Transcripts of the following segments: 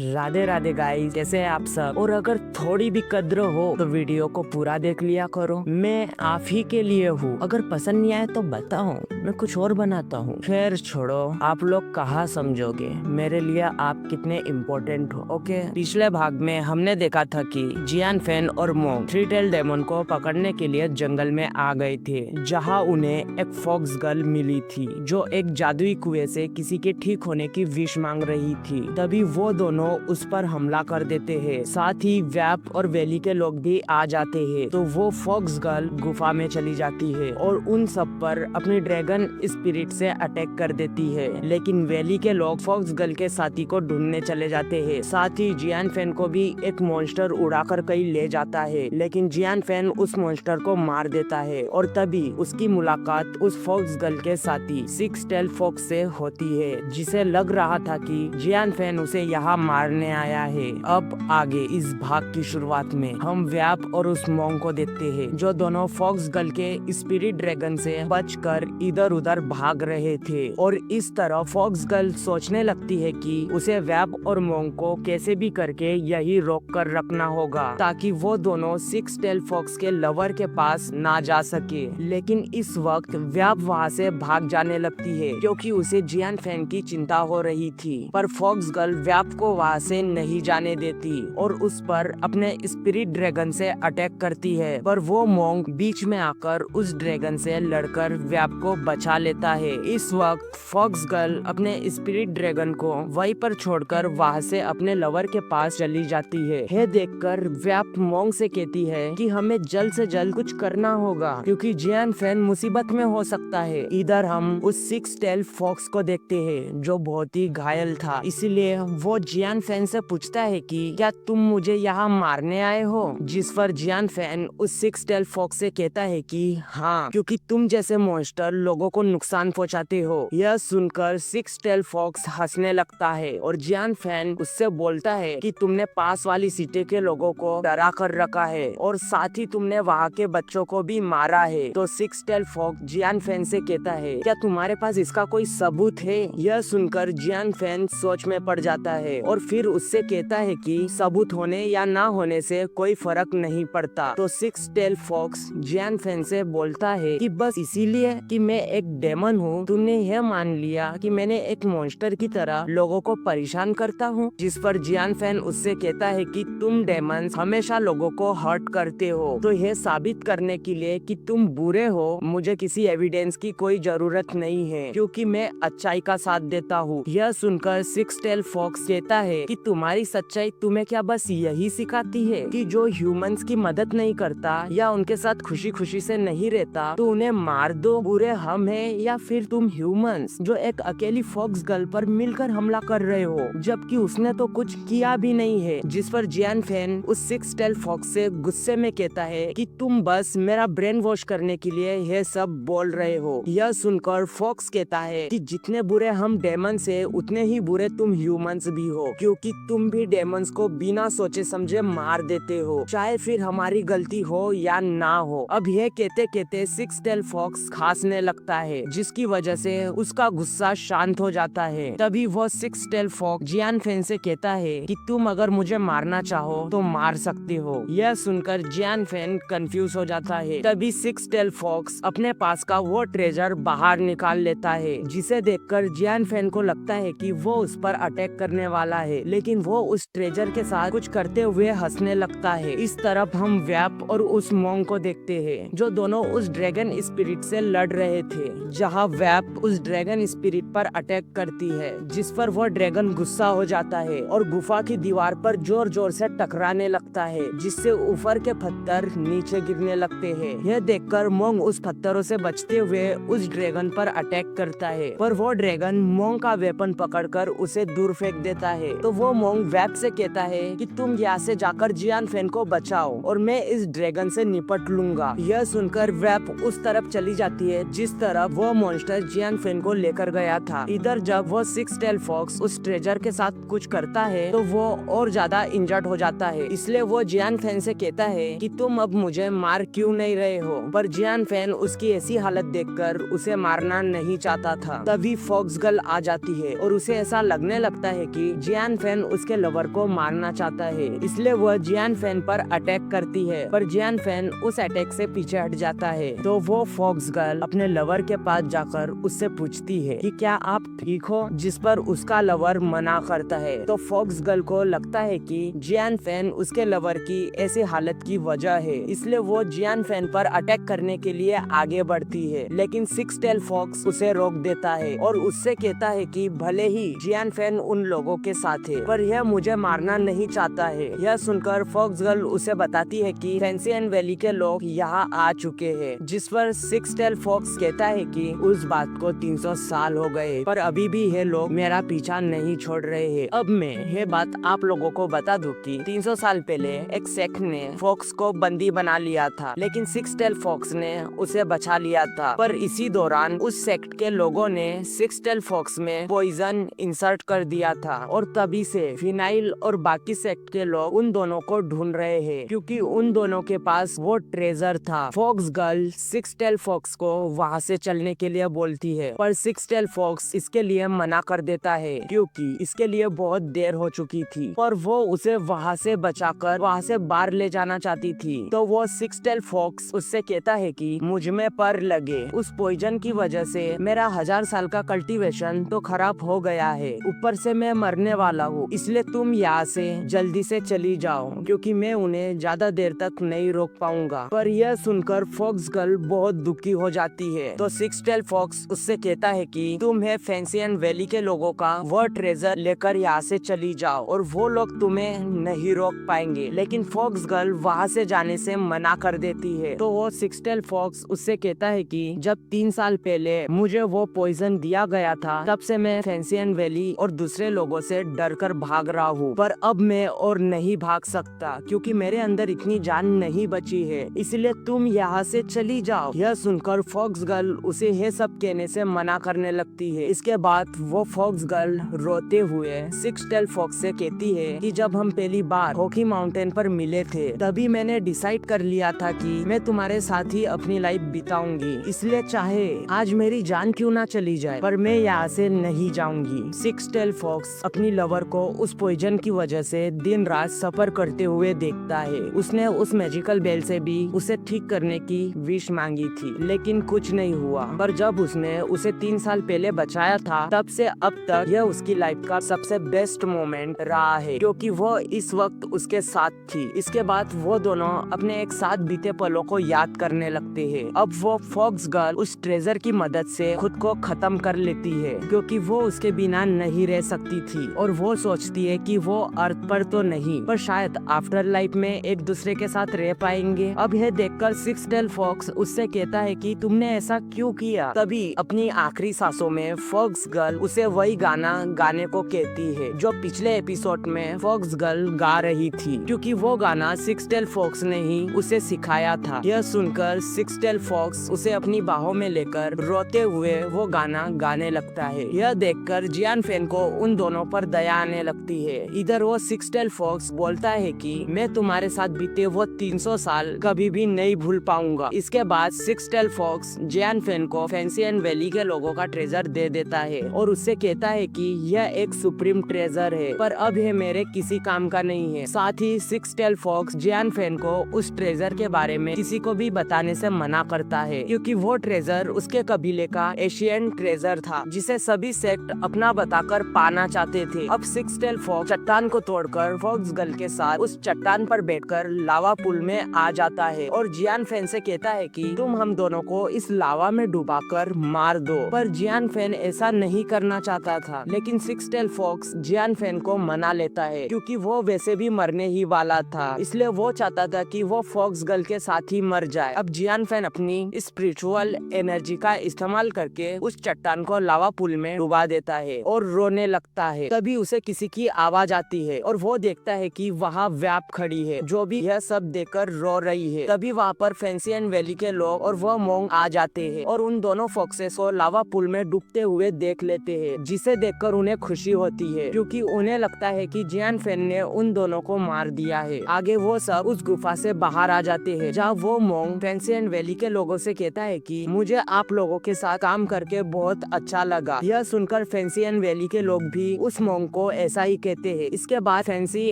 Radhe Radhe guys, कैसे हैं आप सब। और अगर थोड़ी भी कद्र हो तो वीडियो को पूरा देख लिया करो। मैं आप ही के लिए हूँ। अगर पसंद नहीं आए तो बताओ, मैं कुछ और बनाता हूँ। खैर छोड़ो, आप लोग कहाँ समझोगे मेरे लिए आप कितने इम्पोर्टेंट हो। ओके, पिछले भाग में हमने देखा था कि जियान फेन और मोंग थ्री टेल डेमन को पकड़ने के लिए जंगल में आ गए थे, जहाँ उन्हें एक फॉक्स गर्ल मिली थी जो एक जादुई कुएं से किसी के ठीक होने की विश मांग रही थी। तभी वो दोनों उस पर हमला कर देते हैं। साथ ही वैप और वैली के लोग भी आ जाते हैं। तो वो फॉक्स गर्ल गुफा में चली जाती है और उन सब पर अपनी ड्रैगन स्पिरिट से अटैक कर देती है। लेकिन वैली के लोग फॉक्स गर्ल के साथी को ढूंढने चले जाते हैं। साथ ही जियान फेन को भी एक मॉन्स्टर उड़ाकर कहीं ले जाता है, लेकिन जियान फेन उस मॉन्स्टर को मार देता है और तभी उसकी मुलाकात उस फॉक्स गर्ल के साथी सिक्स टेल फॉक्स से होती है, जिसे लग रहा था कि जियान फेन उसे यहाँ मारने आया है। अब आगे इस भाग की शुरुआत में हम व्याप और उस मोंग को देखते हैं, जो दोनों फॉक्स गर्ल के स्पिरिट ड्रैगन से बचकर इधर उधर भाग रहे थे। और इस तरह फॉक्स गर्ल सोचने लगती है कि उसे व्याप और मोंग को कैसे भी करके यही रोक कर रखना होगा, ताकि वो दोनों सिक्स टेल फॉक्स के लवर के पास ना जा सके। लेकिन इस वक्त व्याप वहाँ से भाग जाने लगती है, क्योंकि उसे जियान फेन की चिंता हो रही थी। पर फॉक्स गर्ल व्याप को वहाँ से नहीं जाने देती और उस पर अपने स्पिरिट ड्रैगन से अटैक करती है। पर वो मोंग बीच में आकर उस ड्रैगन से लड़कर व्याप को बचा लेता है। इस वक्त फॉक्स गर्ल अपने स्पिरिट ड्रैगन को वहीं पर छोड़कर वहाँ से अपने लवर के पास चली जाती है। यह देखकर व्याप मोंग से कहती है कि हमें जल्द से जल्द कुछ करना होगा, क्योंकि जियान फेन मुसीबत में हो सकता है। इधर हम उस सिक्स टेल फॉक्स को देखते हैं, जो बहुत ही घायल था। इसीलिए वो जियान फेन से पूछता है कि क्या तुम मुझे यहाँ मारने आए हो। जिस पर जियान फेन उस सिक्स टेल फॉक्स से कहता है कि हाँ, क्योंकि तुम जैसे मॉन्स्टर लोगों को नुकसान पहुँचाते हो। यह सुनकर सिक्स टेल फॉक्स हंसने लगता है और जियान फेन उससे बोलता है कि तुमने पास वाली सिटी के लोगों को डरा कर रखा है और साथ ही तुमने वहाँ के बच्चों को भी मारा है। तो सिक्स टेल फॉक्स जियान फेन से कहता है, क्या तुम्हारे पास इसका कोई सबूत है। यह सुनकर जियान फेन सोच में पड़ जाता है और फिर उससे कहता है कि सबूत होने या ना होने से कोई फर्क नहीं पड़ता। तो सिक्स टेल फॉक्स जियान फेन से बोलता है कि बस इसीलिए कि मैं एक डेमन हूँ, तुमने यह मान लिया कि मैंने एक मॉन्स्टर की तरह लोगों को परेशान करता हूँ। जिस पर जियान फेन उससे कहता है कि तुम डेमन्स हमेशा लोगों को हर्ट करते हो, तो यह साबित करने के लिए कि तुम बुरे हो मुझे किसी एविडेंस की कोई जरूरत नहीं है, क्योंकि मैं अच्छाई का साथ देता हूँ। यह सुनकर सिक्स टेल फॉक्स कहता है कि तुम्हारी सच्चाई तुम्हें क्या बस यही सिखाती है कि जो ह्यूमंस की मदद नहीं करता या उनके साथ खुशी खुशी से नहीं रहता तो उन्हें मार दो। बुरे हम हैं या फिर तुम ह्यूमंस जो एक अकेली फॉक्स गर्ल पर मिलकर हमला कर रहे हो, जबकि उसने तो कुछ किया भी नहीं है। जिस पर जियान फेन उस सिक्स टेल फॉक्स से गुस्से में कहता है कि तुम बस मेरा ब्रेन वॉश करने के लिए यह सब बोल रहे हो। यह सुनकर फॉक्स कहता है कि जितने बुरे हम डेमंस है उतने ही बुरे तुम ह्यूमंस भी हो, क्योंकि तुम भी डेमंस को बिना सोचे समझे मार देते हो, चाहे फिर हमारी गलती हो या ना हो। अब यह कहते कहते सिक्स टेल फॉक्स खांसने लगता है, जिसकी वजह से उसका गुस्सा शांत हो जाता है। तभी वो सिक्स टेल फॉक्स जियान फेन से कहता है कि तुम अगर मुझे मारना चाहो तो मार सकते हो। यह सुनकर जियान फेन कंफ्यूज हो जाता है। तभी सिक्स टेल फॉक्स अपने पास का वो ट्रेजर बाहर निकाल लेता है, जिसे देखकर जियान फेन को लगता है कि वो उस पर अटैक करने वाला है, लेकिन वो उस ट्रेजर के साथ कुछ करते हुए हंसने लगता है। इस तरफ हम व्याप और उस मोंग को देखते हैं, जो दोनों उस ड्रैगन स्पिरिट से लड़ रहे थे। जहाँ व्याप उस ड्रैगन स्पिरिट पर अटैक करती है, जिस पर वो ड्रैगन गुस्सा हो जाता है और गुफा की दीवार पर जोर जोर से टकराने लगता है, जिससे ऊपर के पत्थर नीचे गिरने लगते हैं। यह देखकर मोंग उस पत्थरों से बचते हुए उस ड्रैगन पर अटैक करता है, पर वो ड्रैगन मोंग का वेपन पकड़कर उसे दूर फेंक देता है। तो वो मोंग वैप से कहता है कि तुम यहाँ से जाकर जियान फेन को बचाओ और मैं इस ड्रैगन से निपट लूंगा। यह सुनकर वैप उस तरफ चली जाती है जिस तरफ वो मॉन्स्टर जियान फेन को लेकर गया था। इधर जब वो सिक्स टेल फॉक्स उस ट्रेजर के साथ कुछ करता है तो वो और ज्यादा इंजर्ड हो जाता है, इसलिए वो जियान फेन से कहता है कि तुम अब मुझे मार क्यों नहीं रहे हो। पर जियान फेन उसकी ऐसी हालत देखकर उसे मारना नहीं चाहता था। तभी फॉक्स गर्ल आ जाती है और उसे ऐसा लगने लगता है कि जियान जियान फैन उसके लवर को मारना चाहता है, इसलिए वह जियान फैन पर अटैक करती है, पर जियान फैन उस अटैक से पीछे हट जाता है। तो वो फॉक्स गर्ल अपने लवर के पास जाकर उससे पूछती है कि क्या आप ठीक हो, जिस पर उसका लवर मना करता है। तो फॉक्स गर्ल को लगता है कि जियान फैन उसके लवर की ऐसी हालत की वजह है, इसलिए वो जियान फैन पर अटैक करने के लिए आगे बढ़ती है, लेकिन सिक्स टेल फॉक्स उसे रोक देता है और उससे कहता है कि भले ही जियान फैन उन लोगों के साथ है, पर यह मुझे मारना नहीं चाहता है। यह सुनकर फॉक्स गर्ल उसे बताती है कि फैंसियन वैली के लोग यहाँ आ चुके हैं, जिस पर सिक्स टेल फॉक्स कहता है कि उस बात को 300 साल हो गए, पर अभी भी ये लोग मेरा पीछा नहीं छोड़ रहे हैं। अब मैं ये बात आप लोगों को बता दूं कि 300 साल पहले एक सेक्ट ने फॉक्स को बंदी बना लिया था, लेकिन सिक्स टेल फॉक्स ने उसे बचा लिया था। पर इसी दौरान उस सेक्ट के लोगों ने सिक्स टेल फॉक्स में पॉइजन इंसर्ट कर दिया था, और तभी से फिनाइल और बाकी सेक्ट के लोग उन दोनों को ढूंढ रहे हैं, क्योंकि उन दोनों के पास वो ट्रेजर था। Fox girl six tail fox को वहाँ से चलने के लिए बोलती है, पर सिक्स टेल फॉक्स इसके लिए मना कर देता है, क्योंकि इसके लिए बहुत देर हो चुकी थी, पर वो उसे वहाँ से बचाकर वहाँ से बाहर ले जाना चाहती थी। तो वो सिक्स टेल फॉक्स उससे कहता है कि मुझ में पर लगे उस पॉइजन की वजह से मेरा 1000 साल का कल्टीवेशन तो खराब हो गया है, ऊपर से मैं मरने वाला हूँ, इसलिए तुम यहाँ से जल्दी से चली जाओ, क्योंकि मैं उन्हें ज्यादा देर तक नहीं रोक पाऊंगा। पर यह सुनकर फॉक्स गर्ल बहुत दुखी हो जाती है। तो सिक्स टेल फॉक्स उससे कहता है कि तुम्हें फैंसियन वैली के लोगों का वो ट्रेजर लेकर यहाँ से चली जाओ और वो लोग तुम्हें नहीं रोक पाएंगे, लेकिन फॉक्स गर्ल वहाँ से जाने से मना कर देती है। तो वो सिक्स टेल फॉक्स उससे कहता है कि जब 3 साल पहले मुझे वो पॉइजन दिया गया था, तब से मैं फैंसियन वैली और दूसरे लोगों से डर कर भाग रहा हूँ, पर अब मैं और नहीं भाग सकता, क्योंकि मेरे अंदर इतनी जान नहीं बची है, इसलिए तुम यहाँ से चली जाओ। यह सुनकर फॉक्स गर्ल उसे ये सब कहने से मना करने लगती है। इसके बाद वो फॉक्स गर्ल रोते हुए सिक्स टेल फॉक्स से कहती है कि जब हम पहली बार हॉकी माउंटेन पर मिले थे, तभी मैंने डिसाइड कर लिया था कि मैं तुम्हारे साथ ही अपनी लाइफ बिताऊंगी, इसलिए चाहे आज मेरी जान क्यों ना चली जाए, पर मैं यहाँ से नहीं जाऊंगी। सिक्स टेल फॉक्स अपनी लवर को उस पॉइजन की वजह से दिन रात सफर करते हुए देखता है। उसने उस मैजिकल बेल से भी उसे ठीक करने की विश मांगी थी, लेकिन कुछ नहीं हुआ। पर जब उसने उसे 3 साल पहले बचाया था, तब से अब तक यह उसकी लाइफ का सबसे बेस्ट मोमेंट रहा है, क्योंकि वो इस वक्त उसके साथ थी। इसके बाद वो दोनों अपने एक साथ बीते पलों को याद करने लगते हैं। अब वो फॉक्स गर्ल उस ट्रेजर की मदद से खुद को खत्म कर लेती है, क्योंकि वो उसके बिना नहीं रह सकती थी, और वो सोचती है कि वो अर्थ पर तो नहीं, पर शायद आफ्टर लाइफ में एक दूसरे के साथ रह पाएंगे। अब यह देखकर सिक्स टेल फॉक्स उससे कहता है कि तुमने ऐसा क्यों किया। तभी अपनी आखिरी सांसों में फॉक्स गर्ल उसे वही गाना गाने को कहती है जो पिछले एपिसोड में फॉक्स गर्ल गा रही थी, क्योंकि वो गाना सिक्स टेल फॉक्स ने ही उसे सिखाया था। यह सुनकर सिक्स टेल फॉक्स उसे अपनी बाहों में लेकर रोते हुए वो गाना गाने लगता है। यह देखकर जियान फैन को उन दोनों पर दया आने लगती है। इधर वो सिक्स टेल फॉक्स बोलता है कि मैं तुम्हारे साथ बीते वो 300 साल कभी भी नहीं भूल पाऊंगा। इसके बाद सिक्स टेल फॉक्स जियान फैन को फैंसियन वैली के लोगों का ट्रेजर दे देता है और उससे कहता है कि यह एक सुप्रीम ट्रेजर है, पर अब ये मेरे किसी काम का नहीं है। साथ ही सिक्स टेल फॉक्स जियान फैन को उस ट्रेजर के बारे में किसी को भी बताने से मना करता है, क्योंकि वो ट्रेजर उसके कबीले का एशियन ट्रेजर था, जिसे सभी सेक्ट अपना बताकर पाना चाहते थे। अब सिक्स टेल फॉक्स चट्टान को तोड़कर फॉक्स गर्ल के साथ उस चट्टान पर बैठकर लावा पुल में आ जाता है और जियान फैन से कहता है कि तुम हम दोनों को इस लावा में डुबाकर मार दो। पर जियान फैन ऐसा नहीं करना चाहता था, लेकिन सिक्स टेल फॉक्स जियान फैन को मना लेता है, क्योंकि वो वैसे भी मरने ही वाला था, इसलिए वो चाहता था कि वो फॉक्स गर्ल के साथ ही मर जाए। अब जियान फैन अपनी स्पिरिचुअल एनर्जी का इस्तेमाल करके उस चट्टान को लावा पुल में डुबा देता है और रोने लगता है। तभी उसे किसी की आवाज आती है और वो देखता है कि वहाँ व्याप खड़ी है, जो भी यह सब देखकर रो रही है। तभी वहाँ पर फैंसियन वैली के लोग और वो मोंग आ जाते हैं और उन दोनों फॉक्सेस को लावा पुल में डूबते हुए देख लेते हैं, जिसे देखकर उन्हें खुशी होती है, क्योंकि उन्हें लगता है कि जियान फैन ने उन दोनों को मार दिया है। आगे वो सब उस गुफा से बाहर आ जाते हैं, जहाँ वो मोंग फैंसियन वैली के लोगों से कहता है कि मुझे आप लोगों के साथ काम करके बहुत अच्छा लगा। यह सुनकर फैंसियन वैली के लोग भी उस मोंग को को ऐसा ही कहते हैं। इसके बाद फैंसी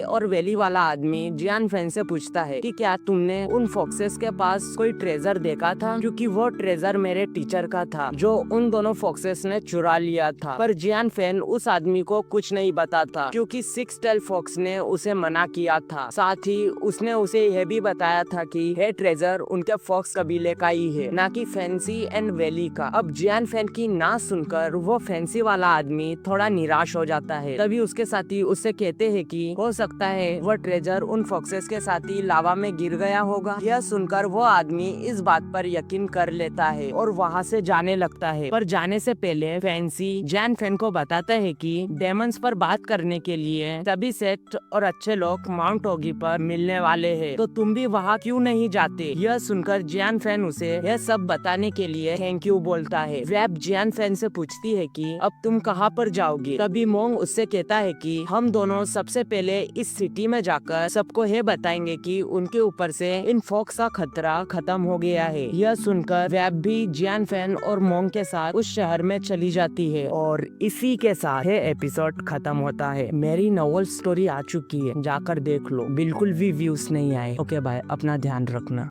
और वैली वाला आदमी जियान फैन से पूछता है कि क्या तुमने उन फॉक्सेस के पास कोई ट्रेजर देखा था, क्योंकि वो ट्रेजर मेरे टीचर का था जो उन दोनों फॉक्सेस ने चुरा लिया था। पर जियान फैन उस आदमी को कुछ नहीं बताता क्योंकि सिक्स टेल फॉक्स ने उसे मना किया था। साथ ही उसने उसे यह भी बताया था कि ये ट्रेजर उनके फॉक्स कबीले का ही है, ना कि फैंसी एंड वैली का। अब जियान फैन की ना सुनकर वो फैंसी वाला आदमी थोड़ा निराश हो जाता है। तभी उसके साथी उससे कहते हैं कि हो सकता है वो ट्रेजर उन फॉक्सेस के साथ ही लावा में गिर गया होगा। यह सुनकर वो आदमी इस बात पर यकीन कर लेता है और वहाँ से जाने लगता है। पर जाने से पहले फैंसी जियान फैन को बताता है कि डेमंस पर बात करने के लिए सभी सेट और अच्छे लोग माउंट ओगी पर मिलने वाले हैं, तो तुम भी वहाँ क्यों नहीं जाते। यह सुनकर जियान फैन उसे यह सब बताने के लिए थैंक यू बोलता है। वैब जियान फैन से पूछती है कि अब तुम कहाँ पर जाओगे। तभी मोंग उससे कहता है कि हम दोनों सबसे पहले इस सिटी में जाकर सबको ये बताएंगे कि उनके ऊपर से इन फॉक्स का खतरा खत्म हो गया है। यह सुनकर वैब भी जियान फैन और मोंग के साथ उस शहर में चली जाती है और इसी के साथ ये एपिसोड खत्म होता है। मेरी नॉवल स्टोरी आ चुकी है, जाकर देख लो, बिल्कुल भी व्यूज नहीं आए। ओके बाय, अपना ध्यान रखना।